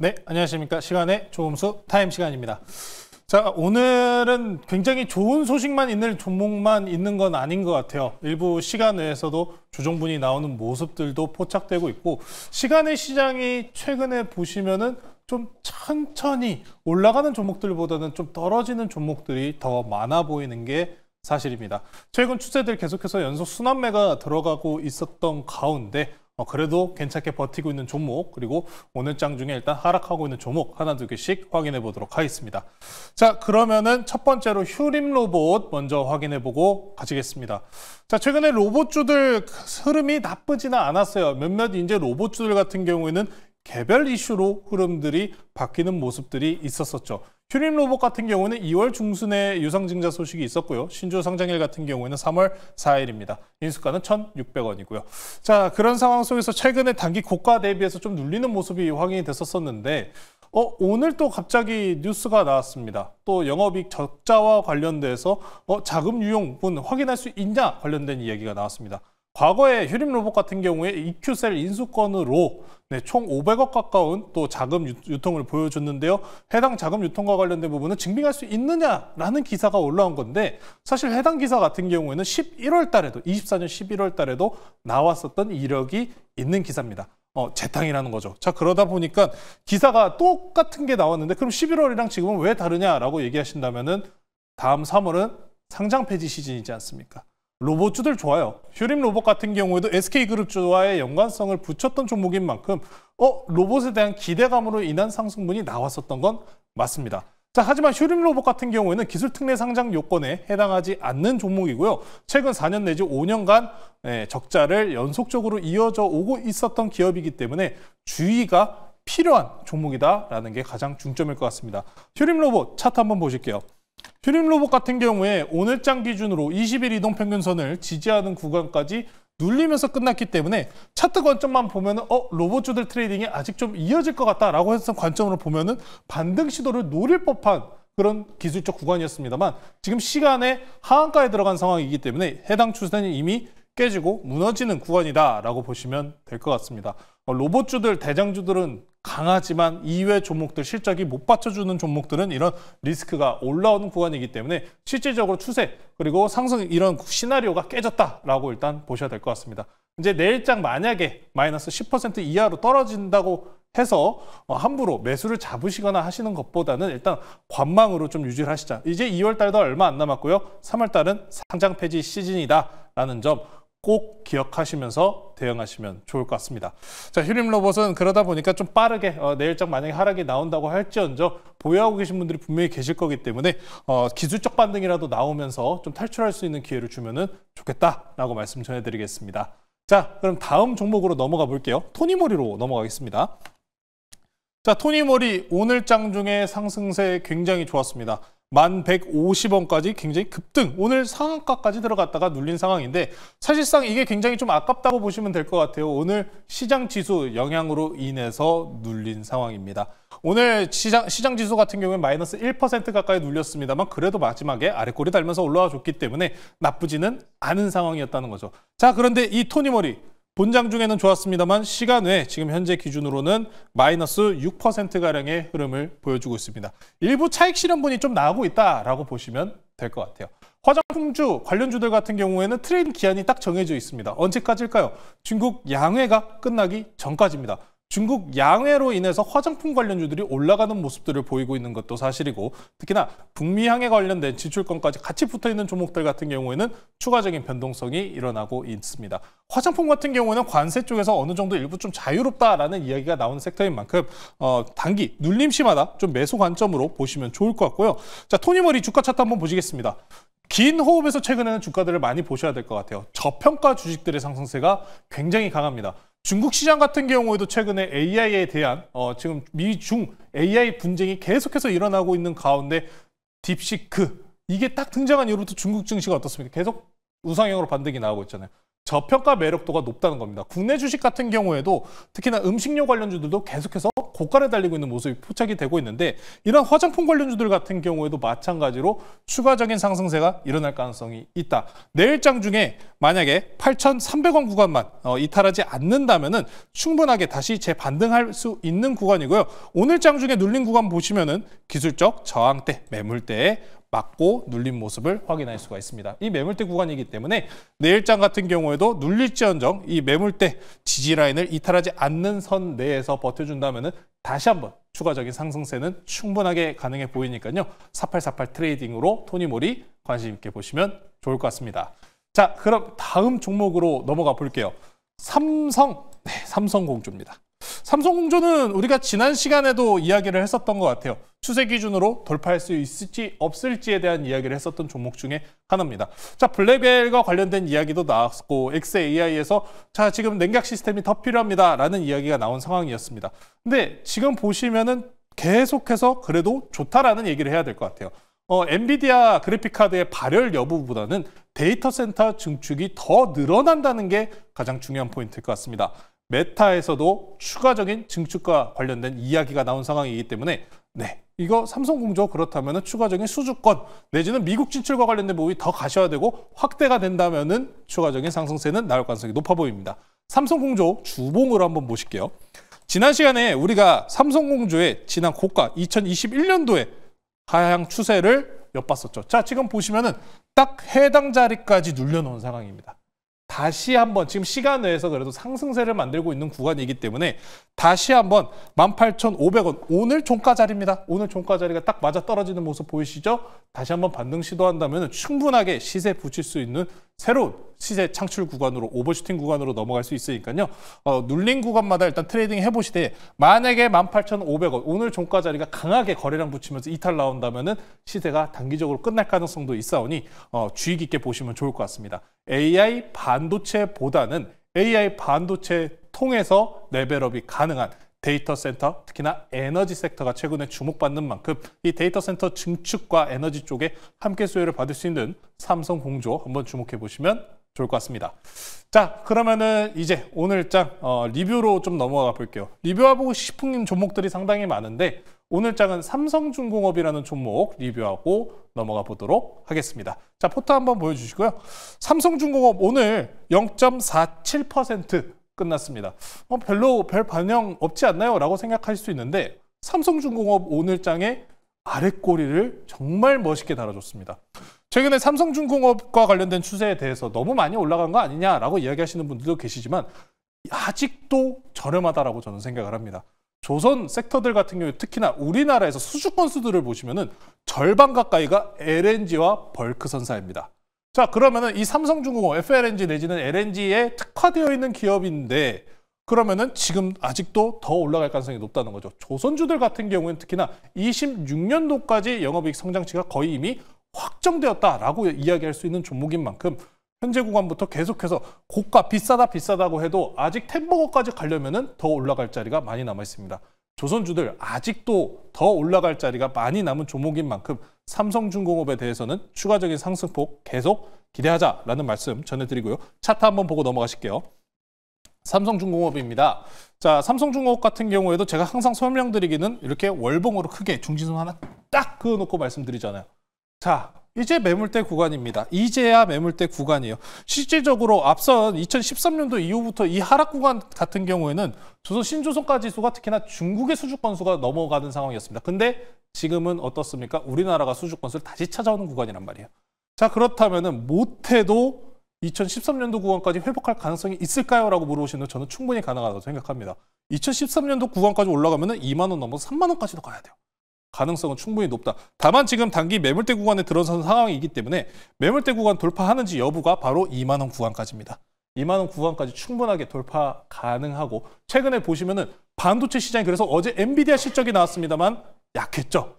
네, 안녕하십니까. 시간의 조금수 타임 시간입니다. 자, 오늘은 굉장히 좋은 소식만 있는 종목만 있는 건 아닌 것 같아요. 일부 시간 외에서도 조정분이 나오는 모습들도 포착되고 있고, 시간의 시장이 최근에 보시면은 좀 천천히 올라가는 종목들보다는 좀 떨어지는 종목들이 더 많아 보이는 게 사실입니다. 최근 추세들 계속해서 연속 순환매가 들어가고 있었던 가운데 그래도 괜찮게 버티고 있는 종목, 그리고 오늘 장 중에 일단 하락하고 있는 종목 하나 두 개씩 확인해 보도록 하겠습니다. 자, 그러면은 첫 번째로 휴림 로봇 먼저 확인해 보고 가시겠습니다. 자, 최근에 로봇주들 흐름이 나쁘지는 않았어요. 몇몇 이제 로봇주들 같은 경우에는 개별 이슈로 흐름들이 바뀌는 모습들이 있었었죠. 휴림 로봇 같은 경우는 2월 중순에 유상증자 소식이 있었고요. 신주 상장일 같은 경우에는 3월 4일입니다. 인수가는 1,600원이고요. 자, 그런 상황 속에서 최근에 단기 고가 대비해서 좀 눌리는 모습이 확인이 됐었는데 오늘 또 갑자기 뉴스가 나왔습니다. 또 영업이익 적자와 관련돼서 자금 유용분 확인할 수 있냐 관련된 이야기가 나왔습니다. 과거에 휴림 로봇 같은 경우에 EQ셀 인수권으로 총 500억 가까운 또 자금 유통을 보여줬는데요. 해당 자금 유통과 관련된 부분은 증빙할 수 있느냐라는 기사가 올라온 건데, 사실 해당 기사 같은 경우에는 11월 달에도 24년 11월 달에도 나왔었던 이력이 있는 기사입니다. 재탕이라는 거죠. 자, 그러다 보니까 기사가 똑같은 게 나왔는데 그럼 11월이랑 지금은 왜 다르냐라고 얘기하신다면은 다음 3월은 상장 폐지 시즌이지 않습니까? 로봇주들 좋아요. 휴림 로봇 같은 경우에도 SK그룹주와의 연관성을 붙였던 종목인 만큼 로봇에 대한 기대감으로 인한 상승분이 나왔었던 건 맞습니다. 자, 하지만 휴림 로봇 같은 경우에는 기술 특례 상장 요건에 해당하지 않는 종목이고요. 최근 4년 내지 5년간 적자를 연속적으로 이어져 오고 있었던 기업이기 때문에 주의가 필요한 종목이다라는 게 가장 중점일 것 같습니다. 휴림 로봇 차트 한번 보실게요. 휴림 로봇 같은 경우에 오늘장 기준으로 20일 이동평균선을 지지하는 구간까지 눌리면서 끝났기 때문에 차트 관점만 보면은 로봇주들 트레이딩이 아직 좀 이어질 것 같다라고 했던 관점으로 보면은 반등 시도를 노릴 법한 그런 기술적 구간이었습니다만, 지금 시간에 하한가에 들어간 상황이기 때문에 해당 추세는 이미 깨지고 무너지는 구간이다라고 보시면 될 것 같습니다. 로봇주들, 대장주들은 강하지만 이외 종목들, 실적이 못 받쳐주는 종목들은 이런 리스크가 올라오는 구간이기 때문에 실질적으로 추세 그리고 상승 이런 시나리오가 깨졌다라고 일단 보셔야 될 것 같습니다. 이제 내일장 만약에 마이너스 10% 이하로 떨어진다고 해서 함부로 매수를 잡으시거나 하시는 것보다는 일단 관망으로 좀 유지를 하시자. 이제 2월 달도 얼마 안 남았고요. 3월 달은 상장 폐지 시즌이다라는 점 꼭 기억하시면서 대응하시면 좋을 것 같습니다. 자, 휴림 로봇은 그러다 보니까 좀 빠르게 내일장 만약에 하락이 나온다고 할지언정 보유하고 계신 분들이 분명히 계실 거기 때문에 기술적 반등이라도 나오면서 좀 탈출할 수 있는 기회를 주면은 좋겠다라고 말씀 전해드리겠습니다. 자, 그럼 다음 종목으로 넘어가 볼게요. 토니모리로 넘어가겠습니다. 자, 토니모리 오늘 장 중에 상승세 굉장히 좋았습니다. 1150원까지 굉장히 급등, 오늘 상한가까지 들어갔다가 눌린 상황인데 사실상 이게 굉장히 좀 아깝다고 보시면 될 것 같아요. 오늘 시장 지수 영향으로 인해서 눌린 상황입니다. 오늘 시장 지수 같은 경우에 마이너스 1% 가까이 눌렸습니다만 그래도 마지막에 아래꼬리 달면서 올라와 줬기 때문에 나쁘지는 않은 상황이었다는 거죠. 자, 그런데 이 토니모리 본장 중에는 좋았습니다만 시간 외 지금 현재 기준으로는 마이너스 6%가량의 흐름을 보여주고 있습니다. 일부 차익 실현분이 좀 나오고 있다라고 보시면 될 것 같아요. 화장품주 관련주들 같은 경우에는 트레이딩 기한이 딱 정해져 있습니다. 언제까지일까요? 중국 양회가 끝나기 전까지입니다. 중국 양회로 인해서 화장품 관련주들이 올라가는 모습들을 보이고 있는 것도 사실이고, 특히나 북미 향에 관련된 지출권까지 같이 붙어있는 종목들 같은 경우에는 추가적인 변동성이 일어나고 있습니다. 화장품 같은 경우에는 관세 쪽에서 어느 정도 일부 좀 자유롭다라는 이야기가 나오는 섹터인 만큼 단기 눌림시마다 좀 매수 관점으로 보시면 좋을 것 같고요. 자, 토니모리 주가 차트 한번 보시겠습니다. 긴 호흡에서 최근에는 주가들을 많이 보셔야 될 것 같아요. 저평가 주식들의 상승세가 굉장히 강합니다. 중국 시장 같은 경우에도 최근에 AI에 대한 지금 미중 AI 분쟁이 계속해서 일어나고 있는 가운데 딥시크 이게 딱 등장한 이후부터 중국 증시가 어떻습니까? 계속 우상향으로 반등이 나오고 있잖아요. 저평가 매력도가 높다는 겁니다. 국내 주식 같은 경우에도 특히나 음식료 관련주들도 계속해서 고가를 달리고 있는 모습이 포착이 되고 있는데 이런 화장품 관련주들 같은 경우에도 마찬가지로 추가적인 상승세가 일어날 가능성이 있다. 내일장 중에 만약에 8,300원 구간만 이탈하지 않는다면은 충분하게 다시 재반등할 수 있는 구간이고요. 오늘장 중에 눌린 구간 보시면은 기술적 저항대, 매물대에 맞고 눌린 모습을 확인할 수가 있습니다. 이 매물대 구간이기 때문에 내일장 같은 경우에도 눌릴지언정 이 매물대 지지 라인을 이탈하지 않는 선 내에서 버텨준다면은 다시 한번 추가적인 상승세는 충분하게 가능해 보이니까요. 4848 트레이딩으로 토니모리 관심 있게 보시면 좋을 것 같습니다. 자, 그럼 다음 종목으로 넘어가 볼게요. 삼성공조입니다. 삼성공조는 우리가 지난 시간에도 이야기를 했었던 것 같아요. 추세 기준으로 돌파할 수 있을지 없을지에 대한 이야기를 했었던 종목 중에 하나입니다. 자, 블랙벨과 관련된 이야기도 나왔고 XAI에서 자, 지금 냉각 시스템이 더 필요합니다 라는 이야기가 나온 상황이었습니다. 근데 지금 보시면은 계속해서 그래도 좋다라는 얘기를 해야 될 것 같아요. 엔비디아 그래픽카드의 발열 여부보다는 데이터 센터 증축이 더 늘어난다는 게 가장 중요한 포인트일 것 같습니다. 메타에서도 추가적인 증축과 관련된 이야기가 나온 상황이기 때문에 이거 삼성공조 그렇다면 추가적인 수주권 내지는 미국 진출과 관련된 부분이 더 가셔야 되고 확대가 된다면 추가적인 상승세는 나올 가능성이 높아 보입니다. 삼성공조 주봉으로 한번 보실게요. 지난 시간에 우리가 삼성공조의 지난 고가 2021년도에 하향 추세를 엿봤었죠. 자, 지금 보시면은 딱 해당 자리까지 눌려놓은 상황입니다. 다시 한번 지금 시간 내에서 그래도 상승세를 만들고 있는 구간이기 때문에 다시 한번 18,500원 오늘 종가 자리입니다. 오늘 종가 자리가 딱 맞아 떨어지는 모습 보이시죠? 다시 한번 반등 시도한다면 충분하게 시세 붙일 수 있는 새로운 시세 창출 구간으로 오버슈팅 구간으로 넘어갈 수 있으니까요. 눌린 구간마다 일단 트레이딩 해보시되 만약에 18,500원 오늘 종가 자리가 강하게 거래량 붙이면서 이탈 나온다면은 시세가 단기적으로 끝날 가능성도 있사오니 주의 깊게 보시면 좋을 것 같습니다. AI 반도체보다는 AI 반도체 통해서 레벨업이 가능한 데이터 센터, 특히나 에너지 섹터가 최근에 주목받는 만큼 이 데이터 센터 증축과 에너지 쪽에 함께 수혜를 받을 수 있는 삼성공조 한번 주목해 보시면 좋을 것 같습니다. 자, 그러면은 이제 오늘장 리뷰로 좀 넘어가 볼게요. 리뷰하고 싶은 종목들이 상당히 많은데 오늘장은 삼성중공업이라는 종목 리뷰하고 넘어가 보도록 하겠습니다. 자, 포트 한번 보여주시고요. 삼성중공업 오늘 0.47% 끝났습니다. 별 반영 없지 않나요? 라고 생각할 수 있는데 삼성중공업 오늘장의 아랫꼬리를 정말 멋있게 달아줬습니다. 최근에 삼성중공업과 관련된 추세에 대해서 너무 많이 올라간 거 아니냐라고 이야기하시는 분들도 계시지만 아직도 저렴하다라고 저는 생각을 합니다. 조선 섹터들 같은 경우에 특히나 우리나라에서 수주 건수들을 보시면은 절반 가까이가 LNG와 벌크 선사입니다. 자, 그러면은 이 삼성중공업 FLNG 내지는 LNG에 특화되어 있는 기업인데 그러면은 지금 아직도 더 올라갈 가능성이 높다는 거죠. 조선주들 같은 경우에는 특히나 26년도까지 영업이익 성장치가 거의 이미 확정되었다라고 이야기할 수 있는 종목인 만큼 현재 구간부터 계속해서 고가 비싸다고 해도 아직 템버거까지 가려면은 더 올라갈 자리가 많이 남아 있습니다. 조선주들 아직도 더 올라갈 자리가 많이 남은 종목인 만큼 삼성중공업에 대해서는 추가적인 상승폭 계속 기대하자라는 말씀 전해드리고요. 차트 한번 보고 넘어가실게요. 삼성중공업입니다. 자, 삼성중공업 같은 경우에도 제가 항상 설명드리기는 이렇게 월봉으로 크게 중지선 하나 딱 그어놓고 말씀드리잖아요. 자, 이제 매물대 구간입니다. 이제야 매물대 구간이에요. 실질적으로 앞선 2013년도 이후부터 이 하락 구간 같은 경우에는 신조선가 지수가 특히나 중국의 수주 건수가 넘어가는 상황이었습니다. 근데 지금은 어떻습니까? 우리나라가 수주 건수를 다시 찾아오는 구간이란 말이에요. 자, 그렇다면은 못해도 2013년도 구간까지 회복할 가능성이 있을까요? 라고 물어보시면 저는 충분히 가능하다고 생각합니다. 2013년도 구간까지 올라가면은 2만 원 넘어서 3만 원까지도 가야 돼요. 가능성은 충분히 높다. 다만 지금 단기 매물대 구간에 들어선 상황이기 때문에 매물대 구간 돌파하는지 여부가 바로 2만 원 구간까지입니다. 2만 원 구간까지 충분하게 돌파 가능하고 최근에 보시면은 반도체 시장이 그래서 어제 엔비디아 실적이 나왔습니다만 약했죠.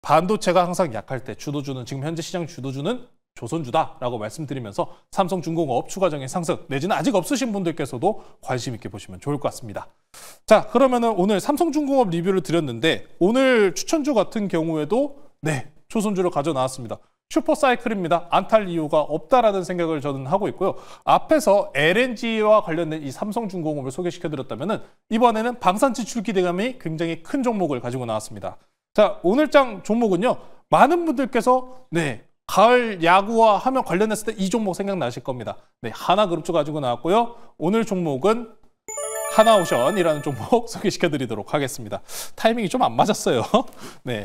반도체가 항상 약할 때 주도주는 지금 현재 시장 주도주는 조선주다라고 말씀드리면서 삼성중공업 추가적인 상승 내지는 아직 없으신 분들께서도 관심 있게 보시면 좋을 것 같습니다. 자, 그러면은 오늘 삼성중공업 리뷰를 드렸는데 오늘 추천주 같은 경우에도 조선주를 가져 나왔습니다. 슈퍼사이클입니다. 안 탈 이유가 없다라는 생각을 저는 하고 있고요. 앞에서 LNG와 관련된 이 삼성중공업을 소개시켜드렸다면 이번에는 방산지출 기대감이 굉장히 큰 종목을 가지고 나왔습니다. 자, 오늘장 종목은요. 많은 분들께서 가을 야구와 하면 관련했을 때 이 종목 생각나실 겁니다. 하나그룹주 가지고 나왔고요. 오늘 종목은 하나오션이라는 종목 소개시켜드리도록 하겠습니다. 타이밍이 좀 안 맞았어요.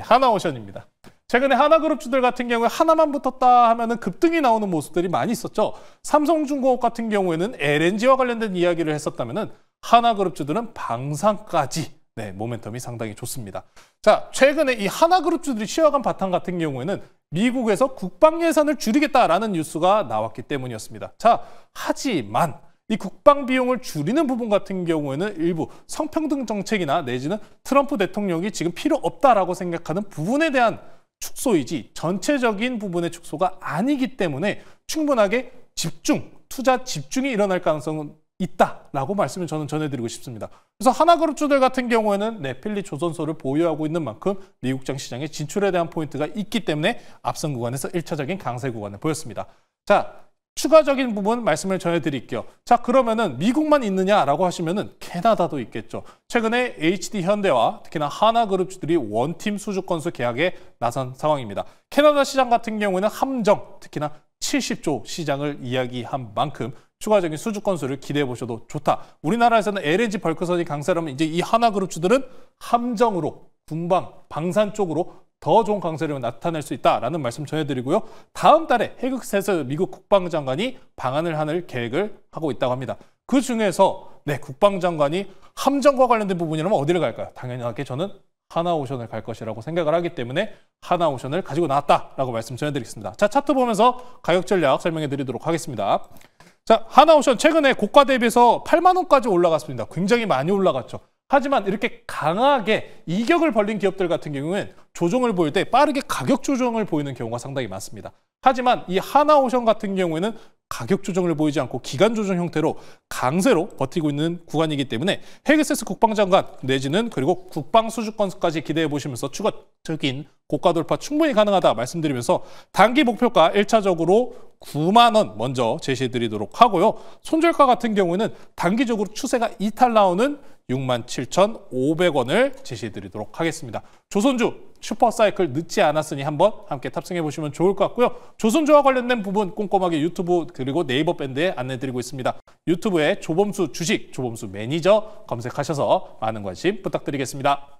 하나오션입니다. 최근에 하나그룹주들 같은 경우에 하나만 붙었다 하면은 급등이 나오는 모습들이 많이 있었죠. 삼성중공업 같은 경우에는 LNG와 관련된 이야기를 했었다면은 하나그룹주들은 방산까지 모멘텀이 상당히 좋습니다. 자, 최근에 이 하나그룹주들이 쉬어간 바탕 같은 경우에는 미국에서 국방 예산을 줄이겠다라는 뉴스가 나왔기 때문이었습니다. 자, 하지만 이 국방 비용을 줄이는 부분 같은 경우에는 일부 성평등 정책이나 내지는 트럼프 대통령이 지금 필요 없다라고 생각하는 부분에 대한 축소이지 전체적인 부분의 축소가 아니기 때문에 충분하게 투자 집중이 일어날 가능성은 있다라고 말씀을 저는 전해드리고 싶습니다. 그래서 하나그룹주들 같은 경우에는 필리 조선소를 보유하고 있는 만큼 미국장 시장에 진출에 대한 포인트가 있기 때문에 앞선 구간에서 1차적인 강세 구간을 보였습니다. 자, 추가적인 부분 말씀을 전해드릴게요. 자, 그러면은 미국만 있느냐라고 하시면은 캐나다도 있겠죠. 최근에 HD 현대와 특히나 하나그룹주들이 원팀 수주 건수 계약에 나선 상황입니다. 캐나다 시장 같은 경우에는 함정, 특히나 70조 시장을 이야기한 만큼 추가적인 수주 건수를 기대해 보셔도 좋다. 우리나라에서는 LNG 벌크선이 강세라면 이제 이 하나그룹주들은 함정으로 군방, 방산 쪽으로 더 좋은 강세를 나타낼 수 있다라는 말씀 전해드리고요. 다음 달에 헤그스에서 미국 국방장관이 방한을 하는 계획을 하고 있다고 합니다. 그 중에서 국방장관이 함정과 관련된 부분이라면 어디를 갈까요? 당연하게 저는 하나오션을 갈 것이라고 생각을 하기 때문에 하나오션을 가지고 나왔다라고 말씀 전해드리겠습니다. 자, 차트 보면서 가격 전략 설명해 드리도록 하겠습니다. 자, 하나오션 최근에 고가 대비해서 8만 원까지 올라갔습니다. 굉장히 많이 올라갔죠. 하지만 이렇게 강하게 이격을 벌린 기업들 같은 경우는 조정을 보일 때 빠르게 가격 조정을 보이는 경우가 상당히 많습니다. 하지만 이 하나오션 같은 경우에는 가격 조정을 보이지 않고 기간 조정 형태로 강세로 버티고 있는 구간이기 때문에 헤그세스 국방장관 내지는 그리고 국방 수주 건수까지 기대해 보시면서 추가적인 고가 돌파 충분히 가능하다 말씀드리면서 단기 목표가 1차적으로 9만 원 먼저 제시해 드리도록 하고요. 손절가 같은 경우에는 단기적으로 추세가 이탈 나오는 67,500원을 제시해 드리도록 하겠습니다. 조선주 슈퍼사이클 늦지 않았으니 한번 함께 탑승해 보시면 좋을 것 같고요. 조선주와 관련된 부분 꼼꼼하게 유튜브 그리고 네이버 밴드에 안내 드리고 있습니다. 유튜브에 조범수 주식, 조범수 매니저 검색하셔서 많은 관심 부탁드리겠습니다.